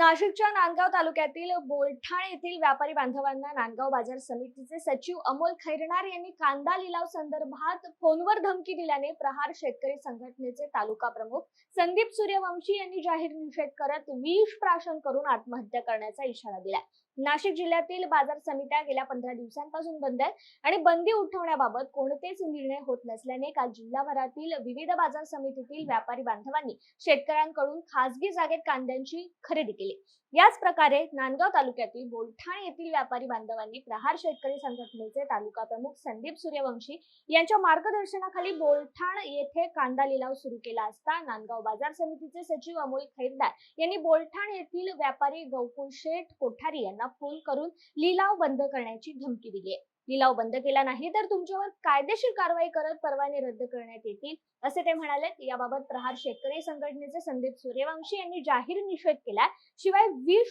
नाशिकच्या नांदगाव तालुक्यातील बोलठाण येथील व्यापारी बांधवांना नांदगाव बाजार समितीचे सचिव अमोल खैरनार यांनी कांदा लिलाव संदर्भात फोनवर धमकी दिल्याने प्रहार शेतकरी संघटनेचे तालुका प्रमुख संदीप सूर्यवंशी यांनी जाहीर निषेध करत विष प्राशन करून आत्महत्या करण्याचा इशारा दिलाय। नाशिक जिल्ह्यातील बाजार समित्या गेल्या 15 दिवसांपासून बंद आहेत आणि बंदी उठवण्याबाबत कोणतेच निर्णय होत नसल्याने काल जिल्हाभरातील विविध बाजार समितीतील व्यापारी बांधवांनी शेतकऱ्यांकडून खासगी जागेत कांद्यांची खरेदी केली। याच प्रकारे नांदगाव तालुक्यातील बोलठाण येथील व्यापारी बांधवांनी प्रहार शेतकरी संघटनेचे तालुका प्रमुख संदीप सूर्यवंशी यांच्या मार्गदर्शनाखाली बोलठाण येथे कांदा लिलाव सुरू केला असता नांदगाव बाजार समितीचे सचिव अमोल खैरनार यांनी बोलठाण येथील व्यापारी गौकुल शेठ कोठारी यांना फोन करून लिलाव बंद करण्याची धमकी दिली आहे। लिलाव बंद केला नाही तर तुमच्यावर कायदेशीर कारवाई करत परवाने रद्द करण्यात येतील असे ते म्हणाले। याबाबत प्रहार शेतकरी संघटनेचे संदीप सूर्यवंशी यांनी जाहीर निषेध केला, शिवाय विष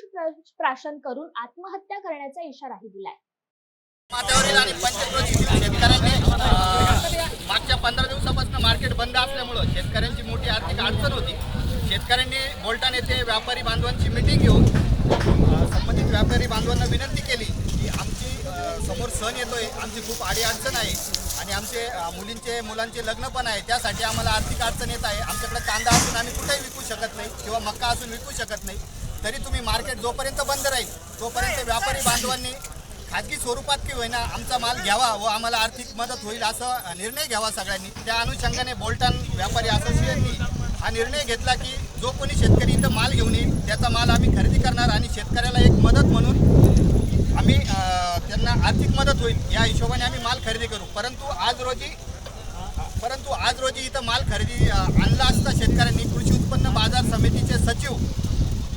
प्राशन करून आत्महत्या करण्याचा इशाराही दिलाय। मागच्या 15 दिवसापासून मार्केट बंद असल्यामुळे शेतकऱ्यांची मोठी आर्थिक अडचण होती। शेतकऱ्यांनी बोलठाण येथे व्यापारी बांधवांची मीटिंग घेऊन संबंधित व्यापारी बांधवांना विनंती केली की आमची समोर सण येतोय, आमची खूप अडचण आहे आणि आमचे मुलांचे लग्न पण आहे, त्यासाठी आम्हाला आर्थिक अडचण येत आहे। आमच्याकडे कांदा असून आम्ही कुठेही विकू शकत नाही किंवा मक्का असून विकू शकत नाही, तरी तुम्ही मार्केट जोपर्यंत बंद राहील तोपर्यंत व्यापारी बांधवांनी खाजगी स्वरूपात की होईना आमचा माल घ्यावा व आम्हाला आर्थिक मदत होईल असा निर्णय घ्यावा सगळ्यांनी। त्या अनुषंगाने बोलठाण व्यापारी असोसिएशननी हा निर्णय घेतला की जो कोणी शेतकरी इथं माल घेऊन येईल त्याचा माल आम्ही खरेदी करणार आणि शेतकऱ्याला एक मदत म्हणून आम्ही त्यांना आर्थिक मदत होईल या हिशोबाने आम्ही माल खरेदी करू। परंतु आज रोजी इथं माल खरेदी आणला असता शेतकऱ्यांनी कृषी उत्पन्न बाजार समितीचे सचिव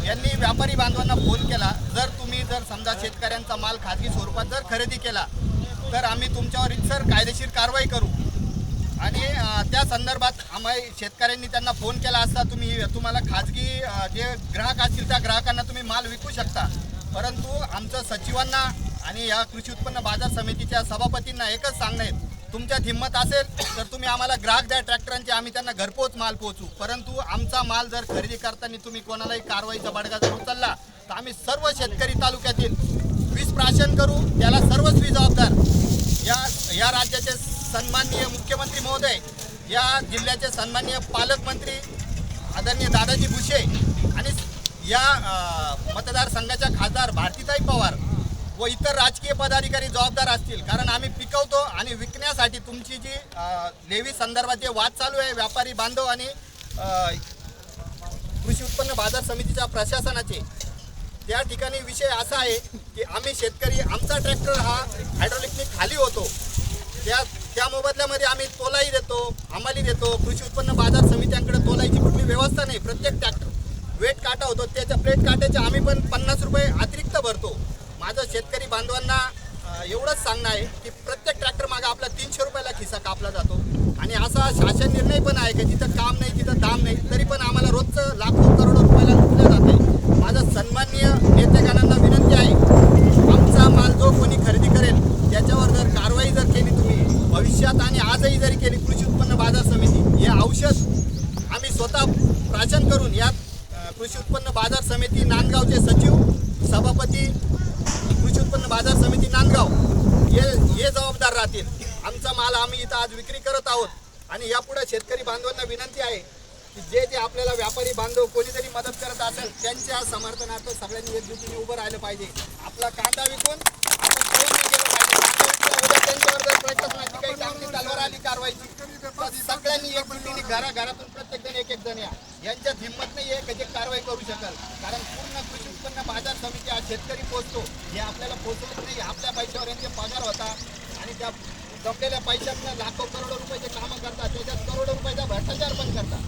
यांनी व्यापारी बांधवांना फोन केला, जर समजा शेतकऱ्यांचा माल खाजगी स्वरूपात जर खरेदी केला तर आम्ही तुमच्यावर रितसर कायदेशीर कारवाई करू। आणि त्या संदर्भात आम्ही शेतकऱ्यांनी त्यांना फोन केला असता तुम्हाला खाजगी जे ग्राहक असतील त्या ग्राहकांना तुम्ही माल विकू शकता, परंतु आमचं सचिवांना आणि या कृषी उत्पन्न बाजार समितीच्या सभापतींना एकच सांगणं आहे, तुमच्यात हिंमत असेल तर तुम्ही आम्हाला ग्राहक द्या ट्रॅक्टरांचे, आम्ही त्यांना घरपोच माल पोहोचू, परंतु आमचा माल जर खरेदी करताना तुम्ही कोणालाही कारवाईचा बडगा जर उचलला तर आम्ही सर्व शेतकरी तालुक्यातील विष प्राशन करू, त्याला सर्वस्वी जबाबदार या राज्याचे सन्माननीय मुख्यमंत्री महोदय, या जिल्ह्याचे सन्माननीय पालकमंत्री आदरणीय दादाजी भुसे आणि या मतदारसंघाच्या खासदार भारतीताई पवार व इतर राजकीय पदाधिकारी जबाबदार असतील। कारण आम्ही पिकवतो आणि विकण्यासाठी तुमची जी लेवी संदर्भात जे वाद चालू आहे व्यापारी बांधव आणि कृषी उत्पन्न बाजार समितीच्या प्रशासनाचे, त्या ठिकाणी विषय असा आहे की आम्ही शेतकरी आमचा ट्रॅक्टर हा हायड्रोलिकनी खाली होतो, त्या मोबदल्यामध्ये आम्ही तोलाई देतो, हमाली देतो। कृषी उत्पन्न बाजार समित्यांकडे तोलाईची कुठली व्यवस्था नाही, प्रत्येक ट्रॅक्टर वेट काटा होतो, त्याच्या प्लेट काट्याचे आम्ही पण 50 रुपये अतिरिक्त भरतो। माझं शेतकरी बांधवांना एवढंच सांगणं आहे की प्रत्येक ट्रॅक्टर मागे आपला 300 रुपयाला खिसा कापला जातो आणि असा शासन निर्णय पण आहे की जिथं काम नाही तिथं दाम नाही, तरी पण आम्हाला रोजचं लाखो करोडो रुपयाला लुटलं जाते। माझं सन्माननीय नेतेगणांना विनंती आहे, आमचा माल जो कोणी खरेदी करेल त्याच्यावर जर कारवाई जर केली तुम्ही भविष्यात आणि आजही जरी केली कृषी उत्पन्न बाजार समिती, हे औषध आम्ही स्वतः प्राशन करून यात कृषी उत्पन्न बाजार समिती नांदगावचे सचिव, सभापती, कृषी उत्पन्न बाजार समिती नांदगाव हे जबाबदार राहतील। आमचा माल आम्ही इथं आज विक्री करत आहोत आणि यापुढे शेतकरी बांधवांना विनंती आहे की जे आपल्याला व्यापारी बांधव कोणीतरी मदत करत असेल त्यांच्या समर्थनार्थ सगळ्यांनी एकजुटीने उभं राहिलं पाहिजे। आपला कांदा विकून आपण पळून नाही गेलं पाहिजे। उद्या त्यांच्यावर जर प्रशासनाची काही चांगली तलवार आली कारवाईची तर सगळ्यांनी एकजुटीने घराघरातून प्रत्येक जण या, यांच्यात हिंमत नाही आहे की जे कारवाई करू शकाल। कारण पूर्ण कृषी उत्पन्न बाजार समिती हा शेतकरी पोहोचतो, हे आपल्याला पोहोचत नाही। आपल्या पैशावर यांचे पगार होता आणि त्या जमलेल्या पैशातनं लाखो करोडो रुपयाचे कामं करतात, त्याच्यात करोडो रुपयाचा भ्रष्टाचार पण करतात।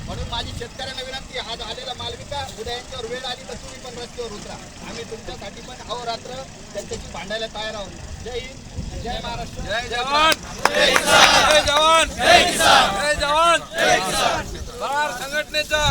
म्हणून माझी शेतकऱ्यांना विनंती, आज आलेला माल विका, उद्या यांच्यावर वेळ आली तर तुम्ही पण रस्त्यावर उतरा। आम्ही तुमच्यासाठी पण अहोरात्र त्यांच्याशी भांडायला तयार आहोत। जय हिंद, जय महाराष्ट्र, जय जवान, जय किसान, जय जवान, जय किसान, जय जवान, जय किसान। बाजार संघटनेचा